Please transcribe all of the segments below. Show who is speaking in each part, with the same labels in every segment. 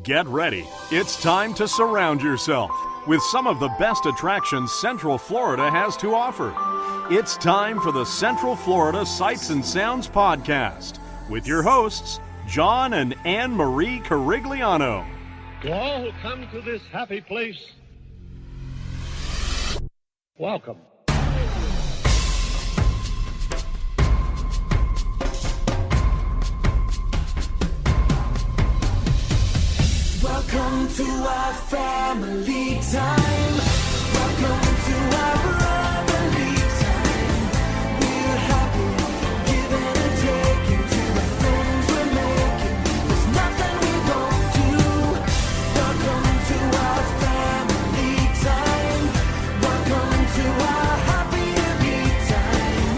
Speaker 1: Get ready. It's time to surround yourself with some of the best attractions Central Florida has to offer. It's time for the Central Florida Sights and Sounds Podcast with your hosts, John and Ann Marie Carigliano.
Speaker 2: To all who come to this happy place, welcome.
Speaker 3: Welcome to our family time. Welcome to our brotherly time. We're happy, giving and taking to the friends we're making. There's nothing we won't do. Welcome to our family time. Welcome to our happy time.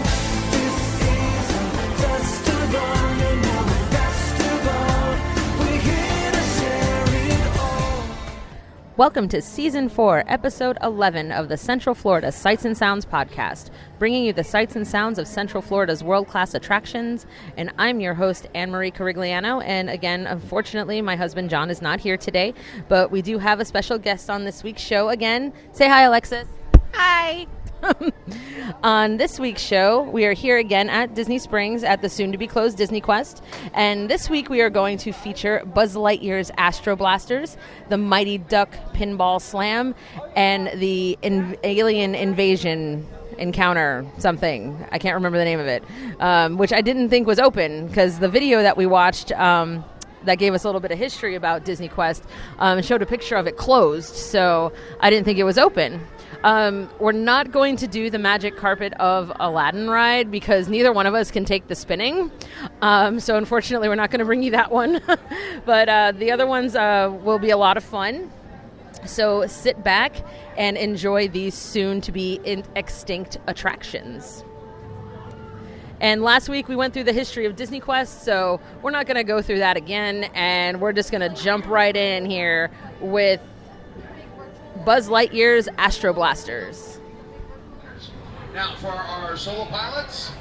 Speaker 3: This is a festival, and now the best of all, we're here to share it all.
Speaker 4: Welcome to Season 4, Episode 11 of the Central Florida Sights and Sounds Podcast, bringing you the sights and sounds of Central Florida's world-class attractions. And I'm your host, Ann Marie Carigliano. And again, unfortunately, my husband John is not here today, but we do have a special guest on this week's show again. Say hi, Alexis. Hi. On this week's show, we are here again at Disney Springs at the soon-to-be-closed DisneyQuest, and this week we are going to feature Buzzlightyear's Astro Blasters, the Mighty Duck Pinball Slam, and the Alien Invasion Encounter something. I can't remember the name of it, which I didn't think was open, because the video that we watched that gave us a little bit of history about DisneyQuest showed a picture of it closed, so I didn't think it was open. We're not going to do the magic carpet of Aladdin ride because neither one of us can take the spinning. So unfortunately, we're not going to bring you that one. But the other ones will be a lot of fun. So sit back and enjoy these soon-to-be extinct attractions. And last week, we went through the history of DisneyQuest, so we're not going to go through that again. And we're just going to jump right in here with Buzzlightyear's Astro Blasters.
Speaker 5: Now, for our solo pilots,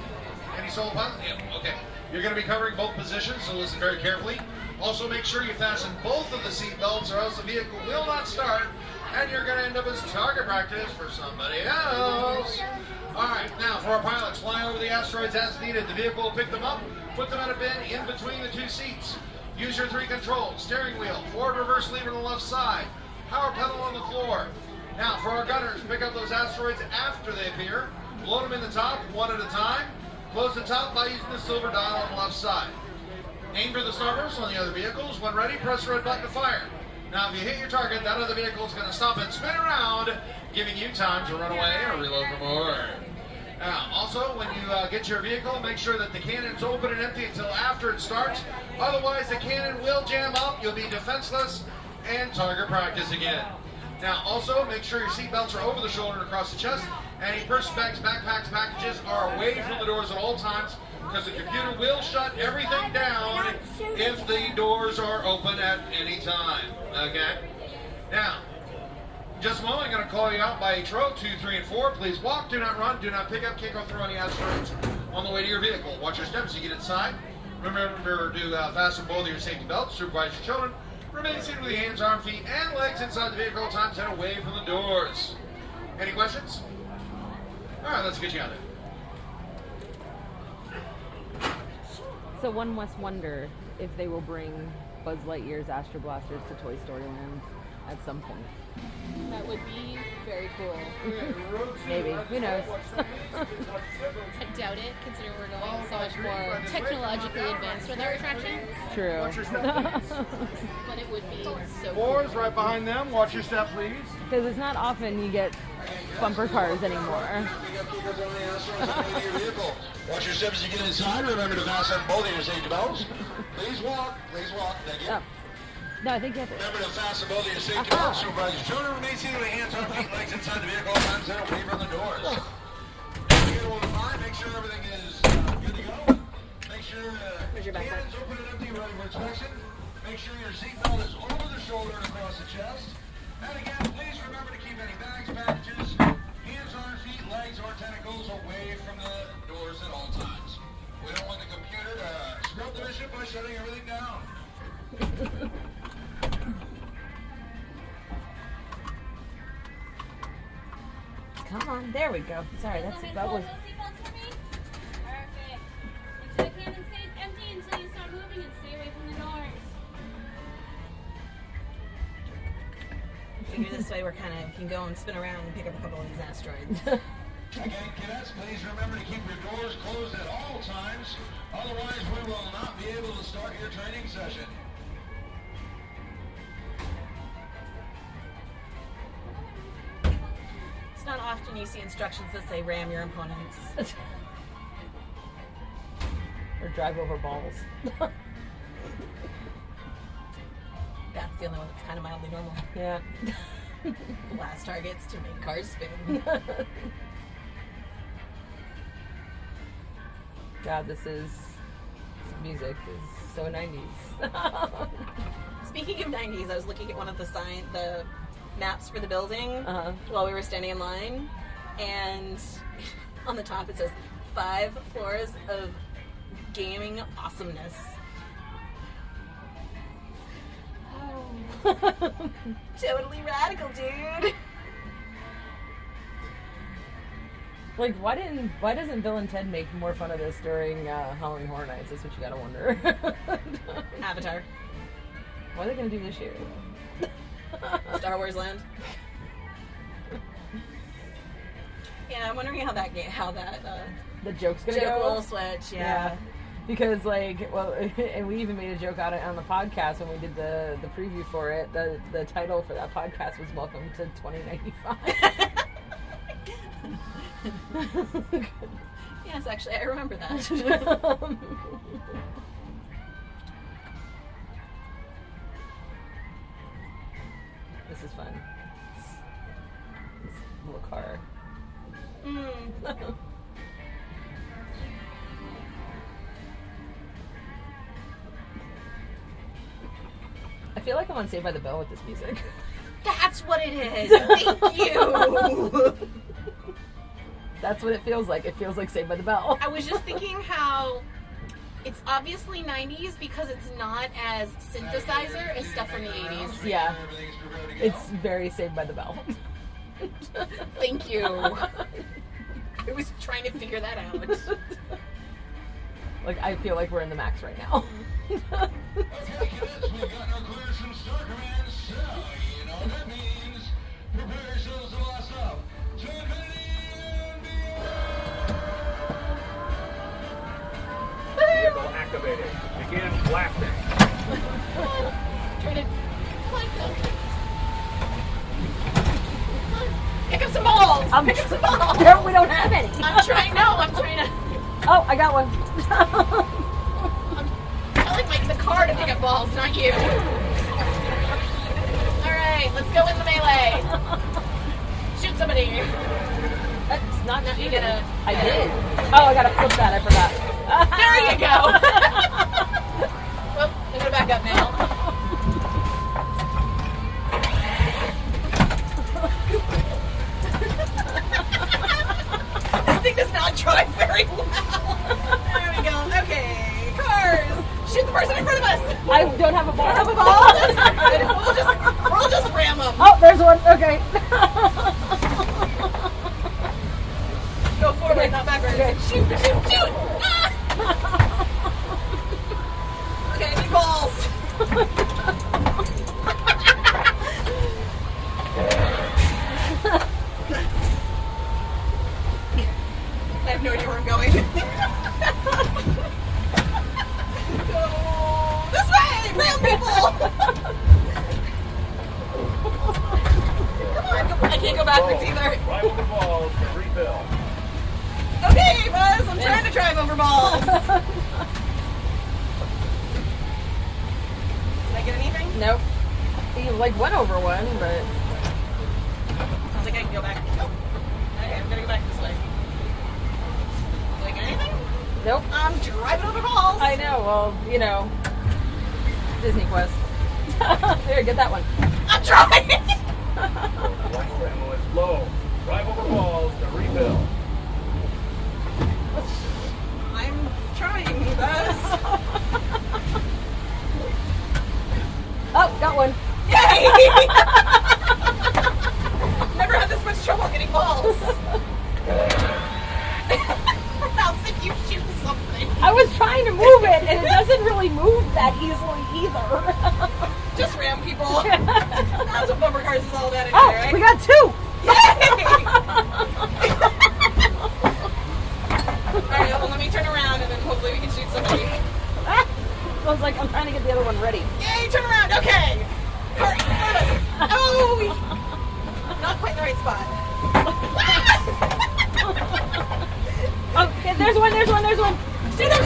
Speaker 5: any solo pilots? Yeah, okay. You're going to be covering both positions, so listen very carefully. Also, make sure you fasten both of the seat belts, or else the vehicle will not start, and you're going to end up as target practice for somebody else. All right, now for our pilots, fly over the asteroids as needed. The vehicle will pick them up, put them in a bin in between the two seats. Use your three controls: steering wheel, forward reverse lever on the left side, power pedal on the floor. Now, for our gunners, pick up those asteroids after they appear. Load them in the top, one at a time. Close the top by using the silver dial on the left side. Aim for the starburst on the other vehicles. When ready, press the red button to fire. Now, if you hit your target, that other vehicle is going to stop and spin around, giving you time to run away or reload for more. Now, also, when you get your vehicle, make sure that the cannon's open and empty until after it starts. Otherwise, the cannon will jam up. You'll be defenseless and target practice again. Now, also, make sure your seatbelts are over the shoulder and across the chest. Any purse, bags, backpacks, packages are away from the doors at all times, because the computer will shut everything down if the doors are open at any time. Okay? Now, in just a moment, I'm going to call you out by each row, 2, 3, and 4. Please walk, do not run, do not pick up, kick, or throw any asteroids on the way to your vehicle. Watch your steps as you get inside. Remember to fasten both of your safety belts, supervise your children. Remain seated with your hands, arms, feet, and legs inside the vehicle at times and away from the doors. Any questions? All right, let's get you out there.
Speaker 4: So one must wonder if they will bring Buzzlightyear's Astro Blasters to Toy Story Land at some point.
Speaker 6: That would be very cool.
Speaker 4: Maybe. Who knows?
Speaker 6: I doubt it, considering we're going so much more technologically advanced with our attractions.
Speaker 4: True.
Speaker 6: But it would be so
Speaker 5: Four is
Speaker 6: cool.
Speaker 5: right behind them. Watch your step, please.
Speaker 4: Because it's not often you get bumper cars anymore.
Speaker 5: Watch your steps as you get inside. Remember to fasten both of your safety belts. Please walk. Please walk. Thank you.
Speaker 4: Oh. No, I think you have to.
Speaker 5: Remember to fasten both of your safety belts. Supervise your children. Remain seated with hands, arms, feet, legs inside the vehicle. All times and away from the doors. As you get over the line, make sure everything is good to go. Make sure
Speaker 6: your backpack?
Speaker 5: cannon's open and empty, ready for inspection. Make sure your seatbelt is over the shoulder and across the chest. And again, please remember to keep any bags, packages, hands, arms, feet, legs, or tentacles away from the doors at all times. We don't want the computer to scrub the mission by shutting everything down.
Speaker 4: Come on, there we go. Sorry, that was.
Speaker 6: Perfect. Make sure the cannon stays empty until you start moving and stay away from the doors.
Speaker 7: Figure this way we can go and spin around and pick up a couple of these asteroids.
Speaker 5: Again, cadets, please remember to keep your doors closed at all times. Otherwise, we will not be able to start your training session.
Speaker 7: It's not often you see instructions that say ram your opponents.
Speaker 4: Or drive over balls.
Speaker 7: That's the only one that's kind of mildly normal.
Speaker 4: Yeah.
Speaker 7: Blast targets to make cars spin.
Speaker 4: God, this music is so 90s.
Speaker 7: Speaking of 90s, I was looking at one of the maps for the building while we were standing in line, and on the top it says 5 floors of gaming awesomeness. Totally radical, dude.
Speaker 4: Like, why doesn't Bill and Ted make more fun of this during Halloween Horror Nights? That's what you gotta wonder.
Speaker 7: Avatar.
Speaker 4: What are they gonna do this year?
Speaker 7: Star Wars Land. Yeah, I'm wondering how that
Speaker 4: The joke's gonna
Speaker 7: joke
Speaker 4: go.
Speaker 7: will switch. Yeah.
Speaker 4: Because, like, well, and we even made a joke out on the podcast when we did the preview for it. The title for that podcast was "Welcome to 2095."
Speaker 7: Yes, actually, I remember that.
Speaker 4: This is fun. This little car. I feel like I'm on Saved by the Bell with this music.
Speaker 7: That's what it is. Thank you.
Speaker 4: That's what it feels like. It feels like Saved by the Bell.
Speaker 7: I was just thinking how it's obviously 90s because it's not as synthesizer as stuff from the 80s.
Speaker 4: Yeah. It's very Saved by the Bell.
Speaker 7: Thank you. I was trying to figure that out.
Speaker 5: Like, I feel like we're in the max right now.
Speaker 3: Okay, kids, we've gotten our clearance from Star Command, so you know what that means. Prepare yourselves to blast off to infinity and beyond.
Speaker 2: Vehicle activated. Begin blasting.
Speaker 7: Turn it. Come on. Pick up some balls. Pick up some balls.
Speaker 4: No, we don't have any.
Speaker 7: I'm trying to.
Speaker 4: Oh, I got one.
Speaker 7: I like the car to pick up balls, not you. Alright, let's go in the melee. Shoot somebody.
Speaker 4: That's not
Speaker 7: No, you
Speaker 4: cheating.
Speaker 7: gotta-
Speaker 4: I did. Oh, I gotta flip that. I forgot.
Speaker 7: There you go. Well, I'm gonna back up now. This thing does not drive very well. There we go. Okay, cars. Shoot the person in front of us.
Speaker 4: I don't have a ball.
Speaker 7: Have a ball. That's good. We'll just ram them.
Speaker 4: Oh, there's one. Okay.
Speaker 7: Go forward,
Speaker 4: Okay.
Speaker 7: not backwards.
Speaker 4: Okay.
Speaker 7: Shoot. Ah! Okay, I need balls. I have no idea where I'm going. Go this way, ram people. Come on, I can't go backwards either.
Speaker 2: Drive over balls to refill.
Speaker 7: Okay, Buzz, I'm trying to drive over balls. Did I get anything?
Speaker 4: Nope. He like went over one, but
Speaker 7: Sounds like I can go back. Oh. Okay, I'm gonna go back this way. Did I get anything?
Speaker 4: nope.
Speaker 7: I'm driving over balls.
Speaker 4: I know. Well, you know, DisneyQuest. Here, get that one.
Speaker 7: I'm trying.
Speaker 2: Blast ammo is low. Drive over balls to refill.
Speaker 7: I'm trying, Buzz.
Speaker 4: Oh, got one.
Speaker 7: Yay! Never had this much much trouble getting balls. Sounds like you shoot something.
Speaker 4: I was trying to move it, and it doesn't really move that easily either.
Speaker 7: Just ram people. That's what bumper cars is all about anyway,
Speaker 4: Oh,
Speaker 7: right?
Speaker 4: we got 2!
Speaker 7: Yay! Alright, well, let me turn around and then hopefully we can shoot somebody.
Speaker 4: I was like, I'm trying to get the other one ready.
Speaker 7: Yay, turn around, okay! Oh! Not quite in the right spot.
Speaker 4: Okay, there's one.
Speaker 7: Shoot him!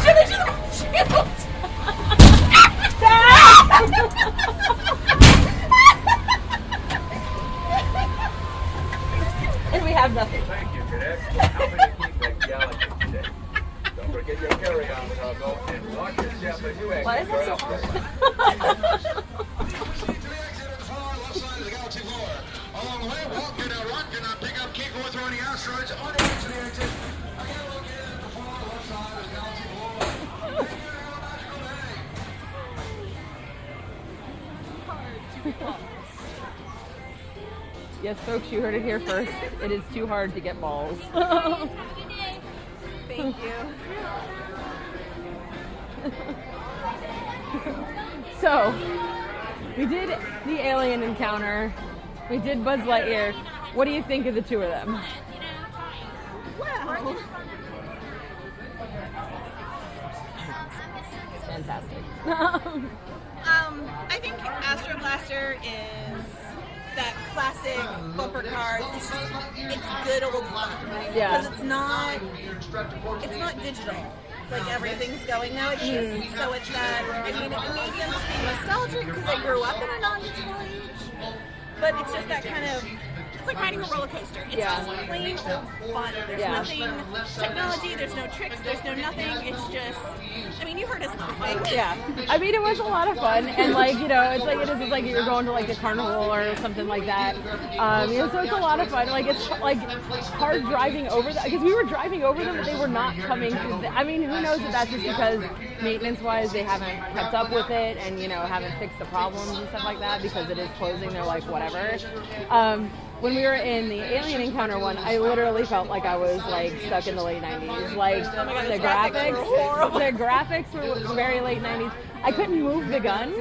Speaker 4: And we have nothing.
Speaker 2: Thank you, cadet. Help me to keep that galaxy safe. Don't forget your carry-on cargo and lock yourself a new exit.
Speaker 4: Why is that so hard?
Speaker 5: Along the way, walk, do not run, do not pick up, keep going through any asteroids on the edge of the exit. Again, look in the far left side of the galaxy below.
Speaker 4: Yes, folks, you heard it here first. It is too hard to get balls.
Speaker 7: Thank you.
Speaker 4: So, we did the alien encounter. We did Buzzlightyear. What do you think of the two of them?
Speaker 7: Wow.
Speaker 4: Fantastic.
Speaker 7: I think Astro Blaster is that classic bumper car. It's good old fun.
Speaker 4: Yeah.
Speaker 7: Because it's not digital. Like everything's going now. It's just, so it's that. I mean, maybe I'm just being nostalgic because I grew up in a non-digital age. But it's just that kind of. It's like riding a roller coaster. It's just plain old fun. There's nothing technology. There's no tricks. There's no nothing. It's just. I mean, you heard us laughing.
Speaker 4: Yeah, I mean, it was a lot of fun, and like, you know, it's like you're going to like a carnival or something like that. You know, so it's a lot of fun. Like, it's like hard driving over them because we were driving over them, but they were not coming through. I mean, who knows if that's just because maintenance-wise they haven't kept up with it and, you know, haven't fixed the problems and stuff like that because it is closing. They're like whatever. When we were in the Alien Encounter one, I literally felt like I was like stuck in the late 90s. Like the graphics were very late 90s. I couldn't move the gun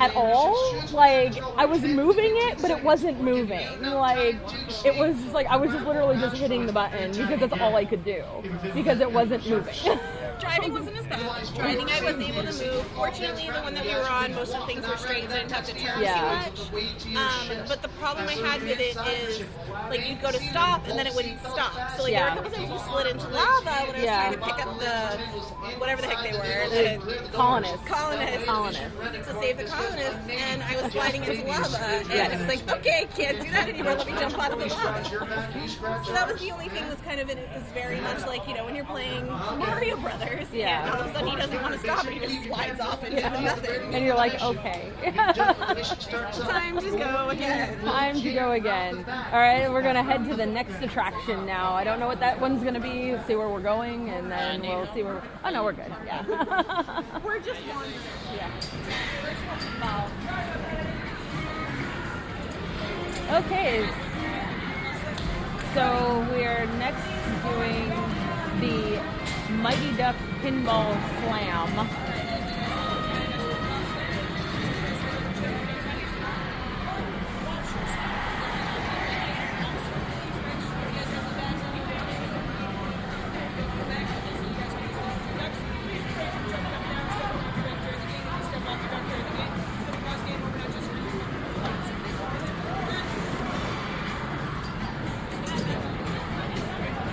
Speaker 4: at all. Like I was moving it, but it wasn't moving. Like it was just like I was just literally just hitting the button because that's all I could do because it wasn't moving.
Speaker 7: Driving wasn't as bad. Driving, I was able to move. Fortunately, the one that we were on, most of the things were straight, so I didn't have to turn too much. But the problem I had with it is, like, you'd go to stop, and then it wouldn't stop. So, like, there were a couple times we slid into lava when I was trying to pick up the, whatever the heck they were. The
Speaker 4: colonists.
Speaker 7: To save the colonists, and I was sliding into lava, and it was like, okay, can't do that anymore, let me jump out of the lava. So that was the only thing that's kind of in it, is very much like, you know, when you're playing Mario Brothers, and all of a sudden he doesn't want to stop, and he just slides off into nothing.
Speaker 4: And you're like, okay.
Speaker 7: Time to go again.
Speaker 4: Time to go again. All right, we're going to head to the next attraction now. I don't know what that one's going to be. See where we're going, and then we'll see where... Oh, no, we're good. Yeah.
Speaker 7: We're just wandering.
Speaker 4: Okay. So we're next doing the Mighty Ducks Pinball Slam.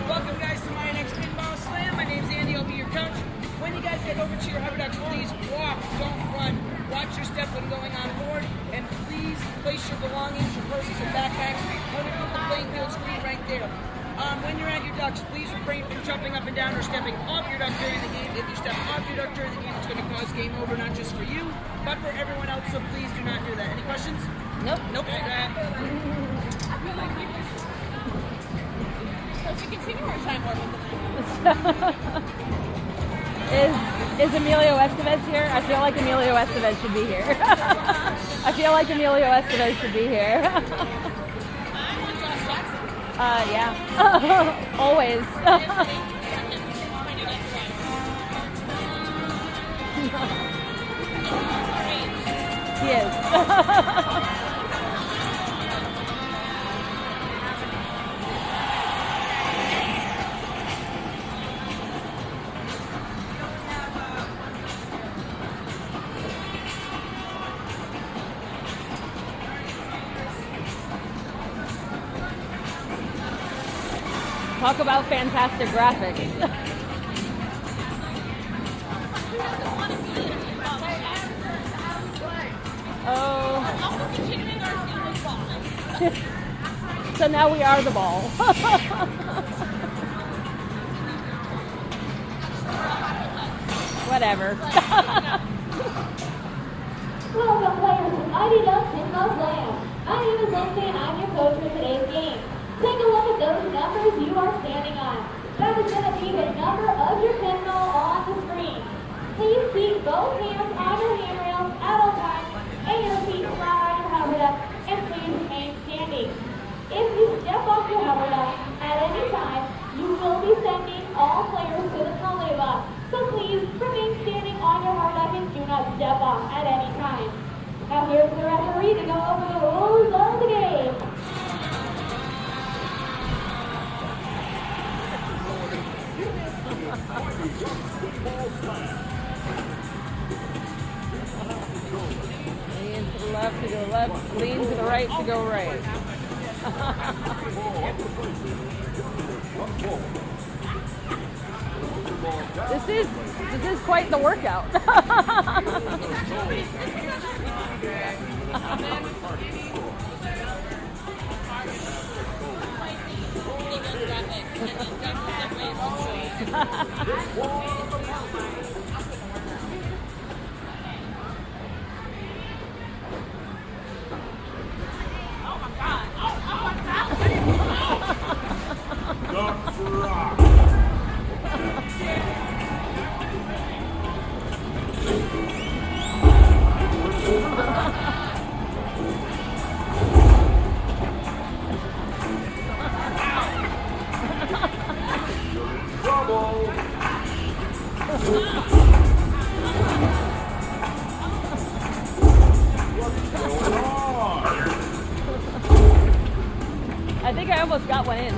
Speaker 8: Welcome, guys, to my next Pinball Slam. My name's Andy. I'll be your coach. When you guys get over to your hover ducks, please walk, don't run. Watch your step when going on board, and please place your belongings, your purses, and backpacks underneath the playing field screen right there. When you're at your ducks, please refrain from jumping up and down or stepping off your duck during the game. If you step off your duck during the game, it's going to cause game over, not just for you, but for everyone else, so please do not do that. Any questions?
Speaker 4: Nope.
Speaker 8: Okay, go ahead.
Speaker 7: So to continue our time warp with the
Speaker 4: Is Emilio Estevez here? I feel like Emilio Estevez should be here. I feel like Emilio Estevez should be here. Yeah. Always. He is. Talk about fantastic graphics. Oh. So now we are the ball. Whatever.
Speaker 9: Welcome players to Mighty Ducks Pinball Slam. My name is Lindsay and I'm your coach for today's game. Take a look at those numbers you are standing on. That is going to be the number of your pinball on the screen. Please keep both hands on your handrails at all times and your feet flat on your hover duck, and please remain standing. If you step off your hover duck at any time, you will be sending all players to the penalty box. So please remain standing on your hover duck and do not step off at any time. Now here's the referee to go over the rules of the game.
Speaker 4: Lean to the left to go left, lean to the right to go right. This is quite the workout. I think I almost got one in.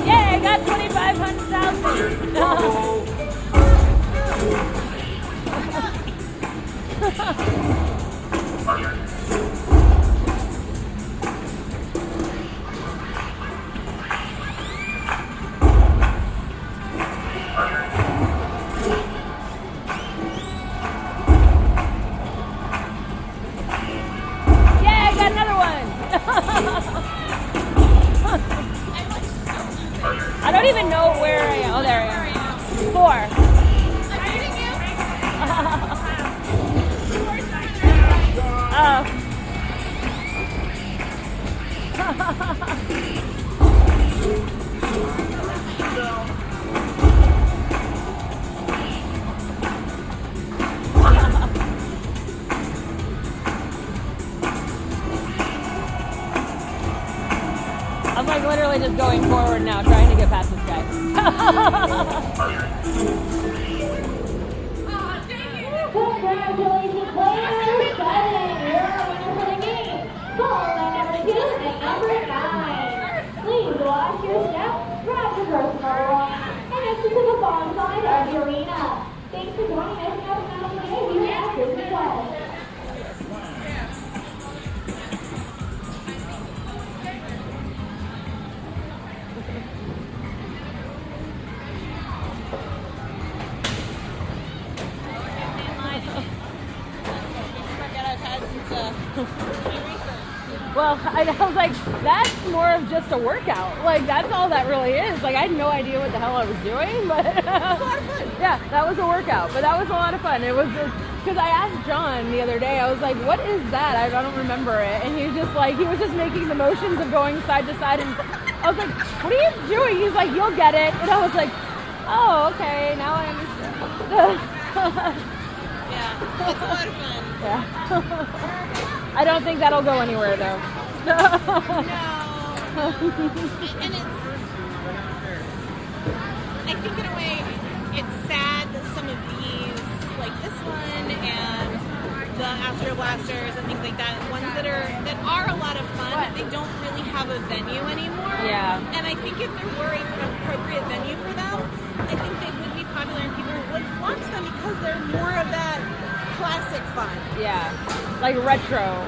Speaker 4: Yay, I got 2500,000. Yeah, I got another one. I don't even know where I am. Oh, there I am. 4. Oh. I'm like literally just going forward now, trying to get past this guy.
Speaker 9: Congratulations, player number 7. You're a winner for the game. Ball number 2 and number 9. Please watch your step, grab your personal belongings, and exit to the far side of the arena. Thanks for joining us now today here at DisneyQuest.
Speaker 4: Well, I was like, that's more of just a workout. Like, that's all that really is. Like, I had no idea what the hell I was doing, but it was a lot of fun. Yeah, that was a workout, but that was a lot of fun. It was because I asked John the other day, I was like, what is that? I don't remember it. And he was just like, he was just making the motions of going side to side. And I was like, what are you doing? He's like, you'll get it. And I was like, oh, okay, now I understand.
Speaker 7: Yeah, it's a lot of fun.
Speaker 4: Yeah. I don't think that'll go anywhere though.
Speaker 7: No. And it's, I think in a way, it's sad that some of these, like this one and the Astro Blasters and things like that, ones that are a lot of fun, they don't really have a venue anymore.
Speaker 4: Yeah.
Speaker 7: And I think if there were an appropriate venue for them, I think they would be popular and people would flock to them because they're more of that classic fun.
Speaker 4: Yeah, like retro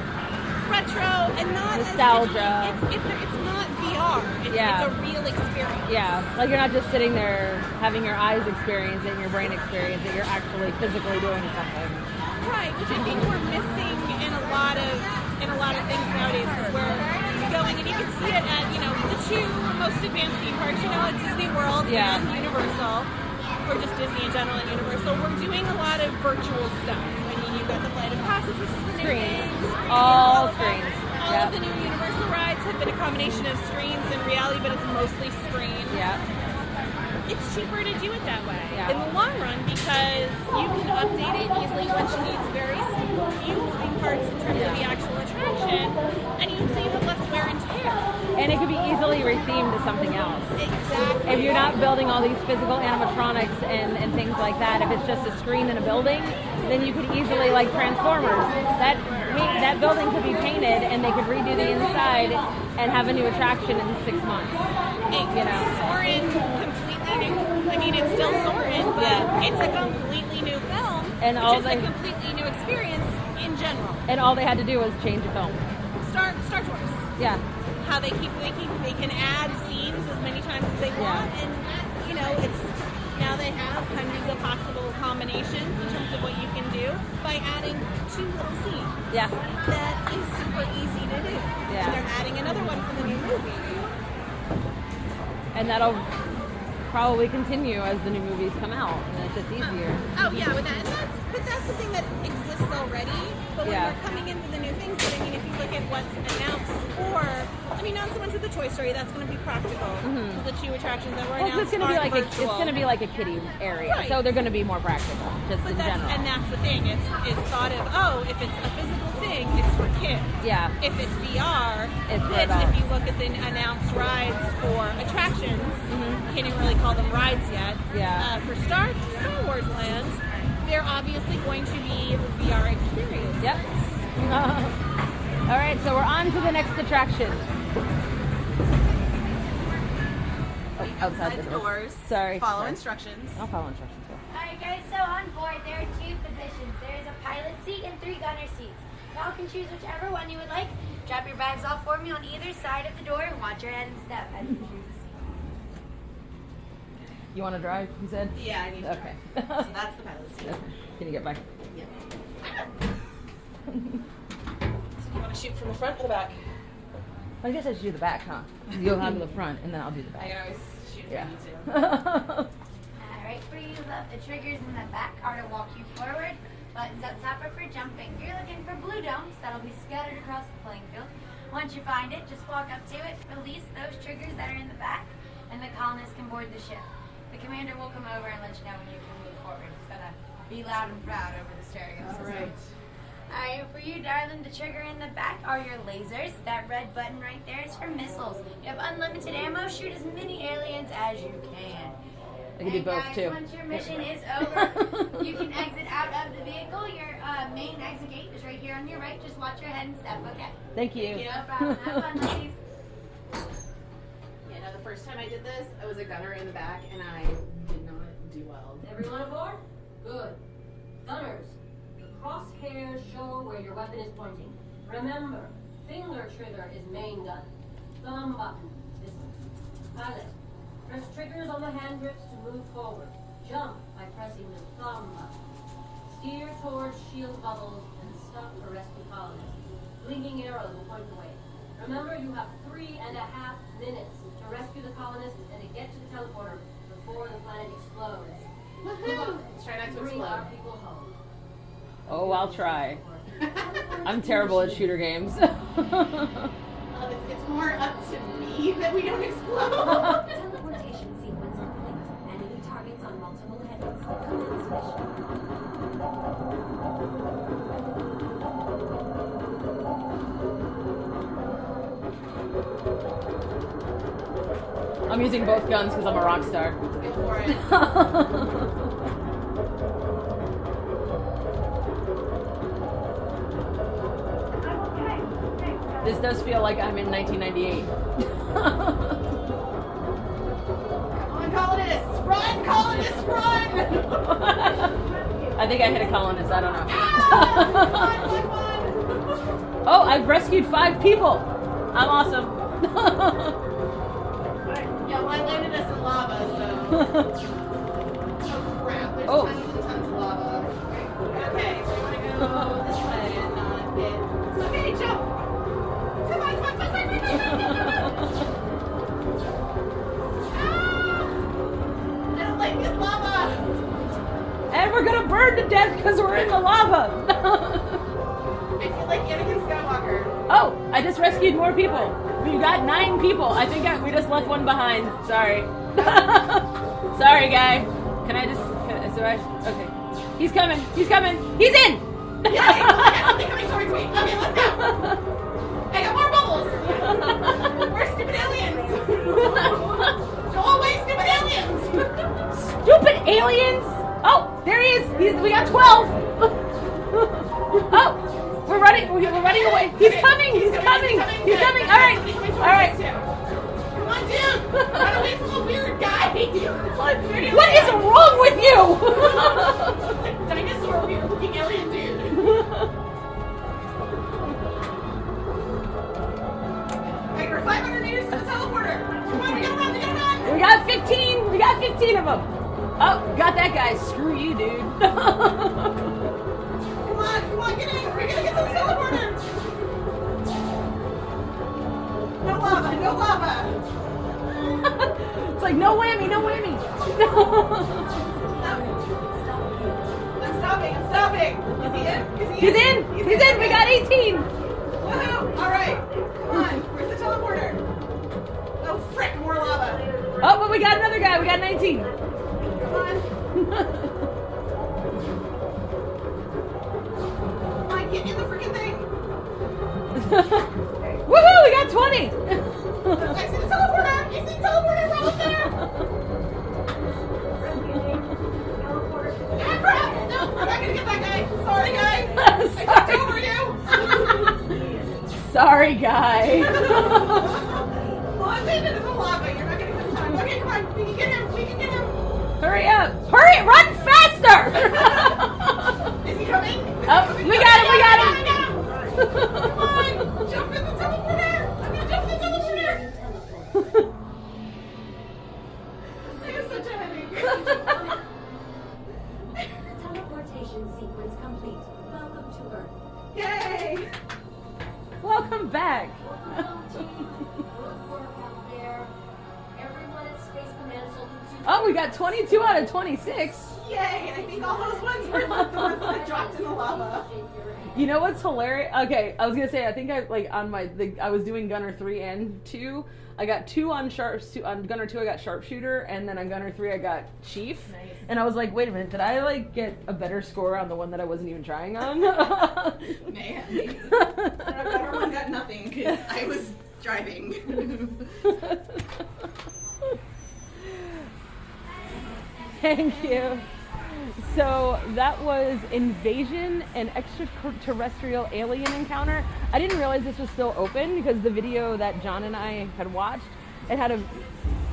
Speaker 7: And not
Speaker 4: nostalgia.
Speaker 7: It's not VR. It's a real experience.
Speaker 4: Yeah, like you're not just sitting there having your eyes experience it and your brain experience it. You're actually physically doing something.
Speaker 7: Right, which I think we're missing in a lot of things nowadays, because we're going and you can see it at the two most advanced theme parks. At Disney World and Universal, or just Disney in general and Universal. We're doing a lot of virtual stuff. I mean, you've got the Flight of Passage, which is the new thing.
Speaker 4: All screens.
Speaker 7: All of the new Universal rides have been a combination of screens and reality, but it's mostly screen.
Speaker 4: Yeah.
Speaker 7: It's cheaper to do it that way
Speaker 4: in
Speaker 7: the long run, because you can update it easily once you need very few moving parts in terms of the actual attraction, and you save it less wear and tear.
Speaker 4: And it could be easily rethemed to something else.
Speaker 7: Exactly.
Speaker 4: If you're not building all these physical animatronics and things like that, if it's just a screen in a building, then you could easily, like Transformers, that building could be painted and they could redo the inside and have a new attraction in 6 months.
Speaker 7: Soarin' completely new. I mean, it's still Soarin', but it's a completely new film,
Speaker 4: and
Speaker 7: which is a completely new experience in general.
Speaker 4: And all they had to do was change the film.
Speaker 7: Star Tours.
Speaker 4: Yeah.
Speaker 7: How they can add scenes as many times as they want, and it's now they have hundreds of possible combinations in terms of what you can do by adding 2 little scenes.
Speaker 4: Yeah.
Speaker 7: That is super easy to do.
Speaker 4: Yeah.
Speaker 7: And they're adding another one for the new movie.
Speaker 4: And that'll probably continue as the new movies come out, and it's just easier.
Speaker 7: Oh yeah, with that. But that's the thing that exists already. But when we're coming into the new things, but I mean, if you look at what's announced not so much with the Toy Story, that's going to be practical.
Speaker 4: Mm-hmm.
Speaker 7: The 2 attractions that were announced
Speaker 4: it's going to be like
Speaker 7: virtual.
Speaker 4: it's going to be like a kiddie area, so they're going to be more practical, just in general.
Speaker 7: And that's the thing. It's thought of, if it's a physical thing, it's for kids.
Speaker 4: Yeah.
Speaker 7: If it's VR,
Speaker 4: it's for
Speaker 7: then
Speaker 4: adults.
Speaker 7: if you look at the announced rides for attractions, can't even really call them rides yet.
Speaker 4: Yeah.
Speaker 7: For Star Wars Land, they're obviously going to be a VR experience.
Speaker 4: Yep. All right, so we're on to the next attraction. Outside the doors. Sorry.
Speaker 7: Follow instructions.
Speaker 4: I'll follow instructions.
Speaker 9: Alright guys, so on board there are 2 positions. There is a pilot seat and 3 gunner seats. Y'all can choose whichever one you would like. Drop your bags off for me on either side of the door and watch your head and step as you choose.
Speaker 4: You want to drive, you said?
Speaker 7: Yeah, I need to
Speaker 4: Okay.
Speaker 7: drive. So that's the pilot seat.
Speaker 4: Can you get back?
Speaker 7: Yeah. So you want to shoot from the front or the back?
Speaker 4: I guess I should do the back, huh? You'll have the front, and then I'll do the back.
Speaker 7: I can always shoot if
Speaker 4: Yeah.
Speaker 7: I need to.
Speaker 9: Alright, for you, the triggers in the back are to walk you forward. Buttons up top are for jumping. You're looking for blue domes that'll be scattered across the playing field. Once you find it, just walk up to it, release those triggers that are in the back, and the colonists can board the ship. The commander will come over and let you know when you can move forward. He's gonna be loud and proud over the stereo system.
Speaker 7: Alright.
Speaker 9: Alright, for you, darling, the trigger in the back are your lasers. That red button right there is for missiles. You have unlimited ammo. Shoot as many aliens as you can.
Speaker 4: I can do both,
Speaker 9: guys,
Speaker 4: too.
Speaker 9: once your mission is over, you can exit out of the vehicle. Your main exit gate is right here on your right. Just watch your head and step, okay?
Speaker 4: Thank you.
Speaker 9: No problem. Have fun, ladies.
Speaker 7: Yeah, no, the first time I did this, I was a gunner in the back, and I did not do well.
Speaker 10: Everyone aboard? Good. Gunners, the crosshairs show where your weapon is pointing. Remember, finger trigger is main gun. Thumb button, distance. Pilot, press triggers on the hand grips to move forward. Jump by pressing the thumb button. Steer towards shield bubbles and stop for rescue colonists. Blinking arrows will point the way. Remember, you have 3.5 minutes to rescue the colonists and to get to the teleporter before the planet explodes.
Speaker 6: Woohoo! Let's try not to
Speaker 10: Bring our
Speaker 6: explode.
Speaker 10: people home.
Speaker 4: Oh, I'll try. I'm terrible at shooter games.
Speaker 6: It's more up to me that we don't explode.
Speaker 9: Teleportation sequence complete. Enemy targets on multiple headings. Commence mission.
Speaker 4: I'm using both guns because I'm a rock star.
Speaker 6: Go for it.
Speaker 4: This does feel like I'm in 1998.
Speaker 6: Come on, colonists! Run, colonists, run!
Speaker 4: I think I hit a colonist, I don't know.
Speaker 6: Run.
Speaker 4: Oh, I've rescued 5 people! I'm awesome.
Speaker 6: Yeah, well, I landed us in lava, so. Oh, crap. There's
Speaker 4: Oh.
Speaker 6: tons and tons of lava. Okay, so you want to go this way and not hit. Okay, jump! Come on, come on, come on, come on, come on, come on. Ah! I don't like this lava!
Speaker 4: And we're gonna burn to death because we're in the lava!
Speaker 6: I feel like Anakin Skywalker.
Speaker 4: Oh, I just rescued more people. We've got 9 people. I think we just left one behind. Sorry. Sorry, guy. Can I just... Okay. He's coming. He's coming. He's in!
Speaker 6: Yay! I got something coming towards me. Okay, let's go. I got more bubbles. We're stupid aliens. Go away, stupid aliens.
Speaker 4: Stupid aliens! Oh, there he is. We got 12. Oh, we're running. We're running away. He's coming. He's coming. He's coming. All right. All right.
Speaker 6: Come on, dude. Run away from the weird guy.
Speaker 4: What is wrong with you?
Speaker 6: Dinosaur weird looking alien dude. Okay, we're 500 meters to the teleporter. Come on, we gotta run. We gotta run.
Speaker 4: We got 15. We got 15 of them. Oh, got that guy. Screw you, dude.
Speaker 6: Come on, get in. We're gonna get to the teleporter. No lava, no lava.
Speaker 4: It's like no whammy, no whammy.
Speaker 6: I'm stopping. Is he in?
Speaker 4: He's in. He's in. We got 18.
Speaker 6: Woohoo! All right, come on. Where's the teleporter? Oh, frick, more lava.
Speaker 4: Oh, but we got another guy. We got 19.
Speaker 6: Come on. Come on, get in the freaking thing.
Speaker 4: Woohoo! We got 20.
Speaker 6: I see the teleporter. I see the teleporter. We're almost there. Ah, crap! No, I'm not gonna get that guy. Sorry, guy. I jumped over you.
Speaker 4: Sorry, guy.
Speaker 6: Well, I landed in the lava. You're not gonna get time. Okay, come on. We can get him. We can get him.
Speaker 4: Hurry up. Hurry! Run faster!
Speaker 6: Is he coming?
Speaker 4: Oh, we got him. We got him.
Speaker 6: Come on. Jump in the teleporter. I'm gonna jump in the teleporter. I have such a headache.
Speaker 9: Teleportation sequence complete. Welcome to Earth.
Speaker 6: Yay!
Speaker 4: Welcome back.
Speaker 10: Welcome, team. Good work out there. Everyone at Space Command salutes you.
Speaker 4: Oh, we got 22 out of 26.
Speaker 6: Yay! I think all those ones were the ones that dropped in the lava.
Speaker 4: You know what's hilarious? Okay, I was gonna say I think I I was doing Gunner 3 and 2. I got 2 on on Gunner 2. I got Sharpshooter, and then on Gunner 3 I got Chief.
Speaker 6: Nice.
Speaker 4: And I was like, wait a minute, did I get a better score on the one that I wasn't even trying on?
Speaker 6: Man, our one got nothing because I was driving.
Speaker 4: Thank you. So that was Invasion and Extraterrestrial Alien Encounter. I didn't realize this was still open because the video that John and I had watched, it had a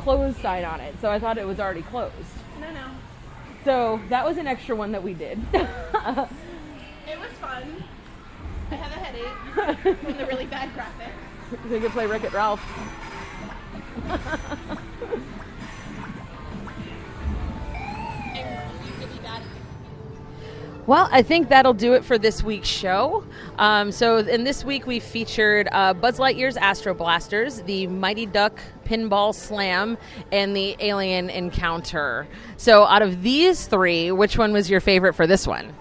Speaker 4: closed sign on it. So I thought it was already closed.
Speaker 6: No.
Speaker 4: So that was an extra one that we did.
Speaker 6: It was fun. I had a headache from the really bad graphics.
Speaker 4: So you could play Wreck-It Ralph. Well, I think that'll do it for this week's show. So in this week, we featured Buzzlightyear's Astro Blasters, the Mighty Duck Pinball Slam, and the Alien Encounter. So out of these three, which one was your favorite for this one?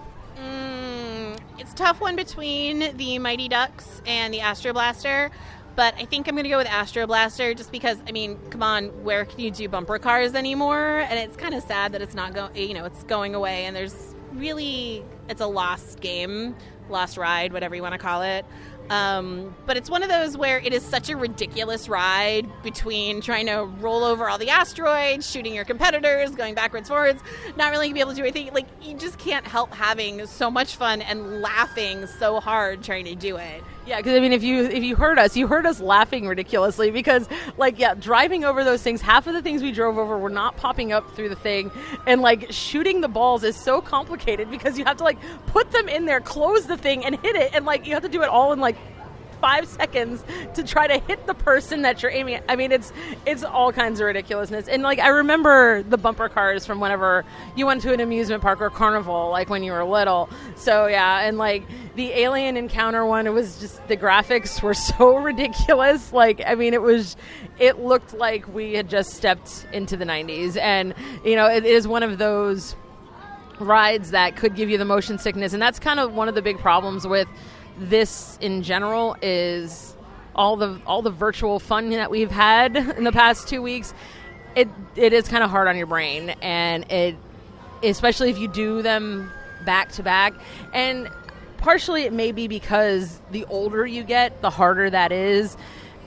Speaker 7: It's a tough one between the Mighty Ducks and the Astro Blaster. But I think I'm going to go with Astro Blaster just because, I mean, come on, where can you do bumper cars anymore? And it's kind of sad that it's not going, it's going away. And there's really, it's a lost game, lost ride, whatever you want to call it. But it's one of those where it is such a ridiculous ride between trying to roll over all the asteroids, shooting your competitors, going backwards, forwards, not really be able to do anything. Like, you just can't help having so much fun and laughing so hard trying to do it.
Speaker 4: Yeah, because I mean, if you heard us laughing ridiculously because, like, yeah, driving over those things, half of the things we drove over were not popping up through the thing, and like shooting the balls is so complicated because you have to like put them in there, close the thing, and hit it, and like you have to do it all in like 5 seconds to try to hit the person that you're aiming at. I mean, it's all kinds of ridiculousness. And like I remember the bumper cars from whenever you went to an amusement park or carnival, like when you were little. So yeah, and like the Alien Encounter one, it was just the graphics were so ridiculous. Like, I mean, it looked like we had just stepped into the 90s. And it is one of those rides that could give you the motion sickness, and that's kind of one of the big problems with this in general is all the virtual fun that we've had in the past 2 weeks. It is kind of hard on your brain, and it, especially if you do them back to back. And partially it may be because the older you get, the harder that is.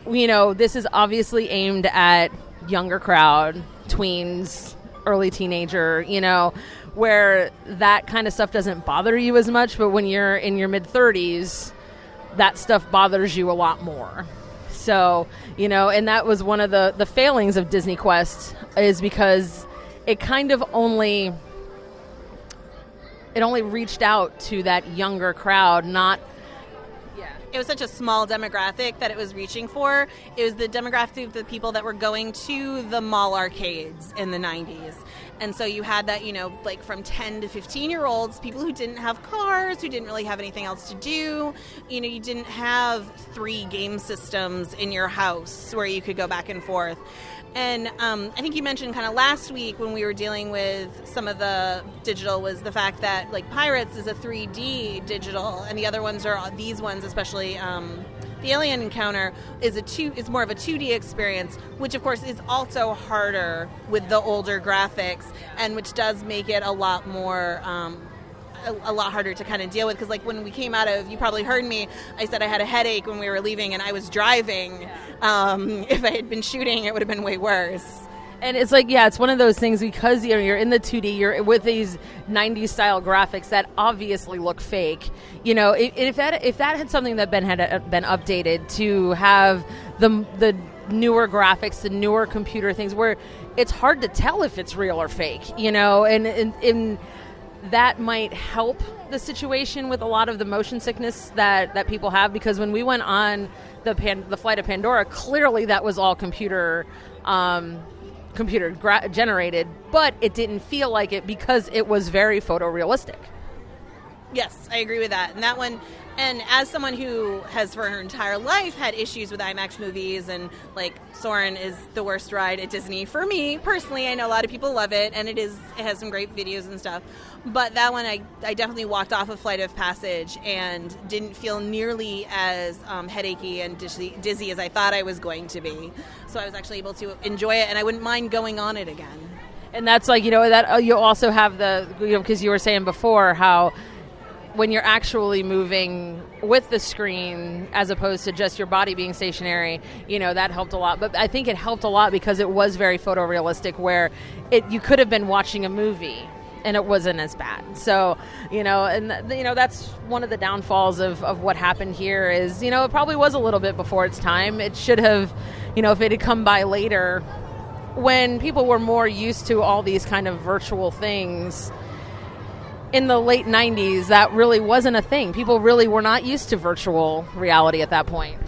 Speaker 4: This is obviously aimed at younger crowd, tweens, early teenager, where that kind of stuff doesn't bother you as much, but when you're in your mid-30s, that stuff bothers you a lot more. So, and that was one of the failings of DisneyQuest, is because it kind of only reached out to that younger crowd, not...
Speaker 7: It was such a small demographic that it was reaching for. It was the demographic of the people that were going to the mall arcades in the 90s. And so you had that, like from 10 to 15-year-olds, people who didn't have cars, who didn't really have anything else to do. You didn't have 3 game systems in your house where you could go back and forth. And I think you mentioned kind of last week when we were dealing with some of the digital was the fact that like Pirates is a 3D digital, and the other ones are these ones, especially the Alien Encounter is more of a 2D experience, which of course is also harder with the older graphics, and which does make it a lot more. A lot harder to kind of deal with, because like when we came out of, you probably heard me, I said I had a headache when we were leaving and I was driving. If I had been shooting, it would have been way worse.
Speaker 4: And it's like, yeah, it's one of those things because you're in the 2D, you're with these 90s style graphics that obviously look fake. If that had something that had been updated to have the newer graphics, the newer computer things where it's hard to tell if it's real or fake, and that might help the situation with a lot of the motion sickness that people have, because when we went on the flight of Pandora, clearly that was all computer generated, but it didn't feel like it because it was very photorealistic.
Speaker 7: Yes, I agree with that. And that one, and as someone who has for her entire life had issues with IMAX movies, and like Soarin' is the worst ride at Disney for me personally. I know a lot of people love it, and it has some great videos and stuff. But that one, I definitely walked off a Flight of Passage and didn't feel nearly as headachy and dizzy as I thought I was going to be. So I was actually able to enjoy it, and I wouldn't mind going on it again.
Speaker 4: And that's like, that you also have because you were saying before how when you're actually moving with the screen as opposed to just your body being stationary, that helped a lot. But I think it helped a lot because it was very photorealistic, where you could have been watching a movie and it wasn't as bad. So, that's one of the downfalls of what happened here is, it probably was a little bit before its time. It should have, if it had come by later when people were more used to all these kind of virtual things. In the late 90s, that really wasn't a thing. People really were not used to virtual reality at that point.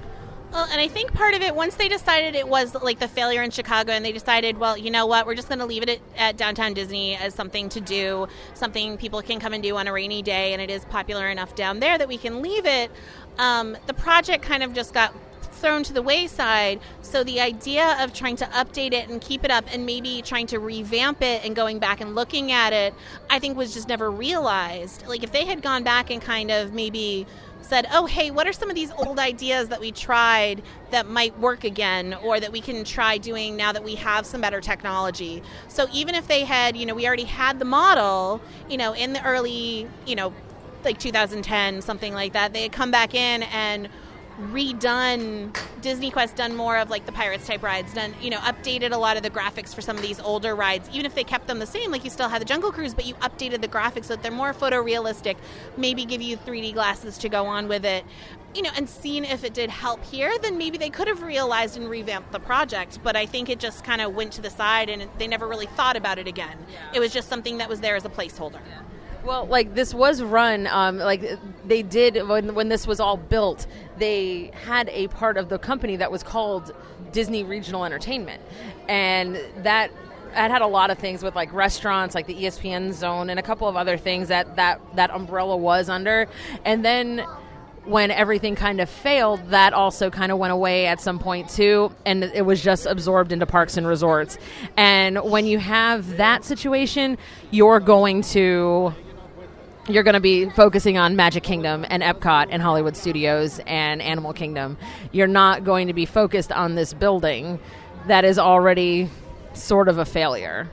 Speaker 7: Well, and I think part of it, once they decided it was like the failure in Chicago, and they decided, well, you know what, we're just going to leave it at Downtown Disney as something to do, something people can come and do on a rainy day, and it is popular enough down there that we can leave it. The project kind of just got thrown to the wayside. So the idea of trying to update it and keep it up and maybe trying to revamp it and going back and looking at it, I think was just never realized. Like if they had gone back and kind of maybe said, oh, hey, what are some of these old ideas that we tried that might work again, or that we can try doing now that we have some better technology? So even if they had, we already had the model, in the early, like 2010, something like that, they had come back in and redone DisneyQuest, done more of like the Pirates type rides, done, updated a lot of the graphics for some of these older rides. Even if they kept them the same, like you still had the Jungle Cruise, but you updated the graphics so that they're more photorealistic, maybe give you 3D glasses to go on with it, and seen if it did help here, then maybe they could have realized and revamped the project. But I think it just kind of went to the side and they never really thought about it again. Yeah. It was just something that was there as a placeholder. Yeah.
Speaker 4: Well, like this was run, like they did when this was all built, they had a part of the company that was called Disney Regional Entertainment. And that had a lot of things with like restaurants, like the ESPN zone and a couple of other things that umbrella was under. And then when everything kind of failed, that also kind of went away at some point too, and it was just absorbed into Parks and Resorts. And when you have that situation, you're going to be focusing on Magic Kingdom and Epcot and Hollywood Studios and Animal Kingdom. You're not going to be focused on this building that is already sort of a failure.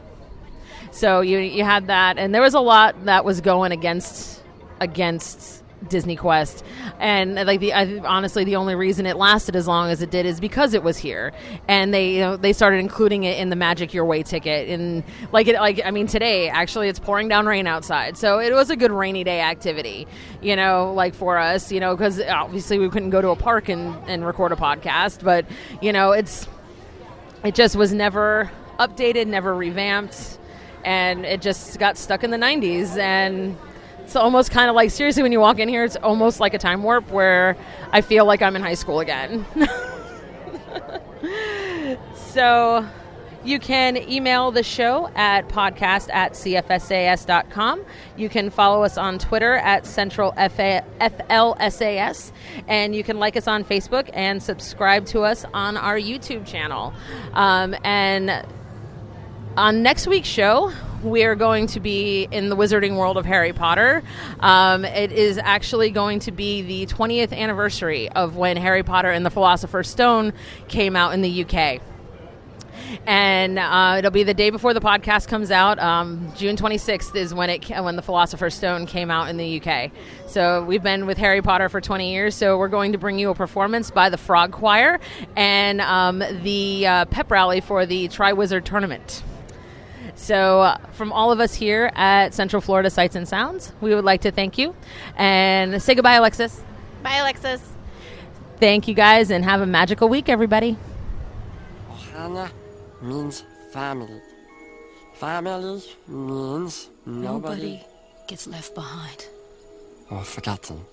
Speaker 4: So you had that, and there was a lot that was going against DisneyQuest, and like honestly, the only reason it lasted as long as it did is because it was here, and they started including it in the Magic Your Way ticket, and today actually it's pouring down rain outside, so it was a good rainy day activity, like for us, because obviously we couldn't go to a park and record a podcast, but it just was never updated, never revamped, and it just got stuck in the 90s, and it's almost kind of like, seriously, when you walk in here, it's almost like a time warp where I feel like I'm in high school again. So you can email the show at podcast@cfsas.com. You can follow us on Twitter at CentralFLSAS. And you can like us on Facebook and subscribe to us on our YouTube channel. And on next week's show, we're going to be in the wizarding world of Harry Potter. It is actually going to be the 20th anniversary of when Harry Potter and the Philosopher's Stone came out in the UK. And it'll be the day before the podcast comes out. June 26th is when the Philosopher's Stone came out in the UK. So we've been with Harry Potter for 20 years, so we're going to bring you a performance by the Frog Choir and the pep rally for the Triwizard Tournament. So from all of us here at Central Florida Sights and Sounds, we would like to thank you. And say goodbye, Alexis.
Speaker 7: Bye, Alexis.
Speaker 4: Thank you, guys, and have a magical week, everybody.
Speaker 11: Ohana means family. Family means nobody
Speaker 12: gets left behind
Speaker 11: or forgotten.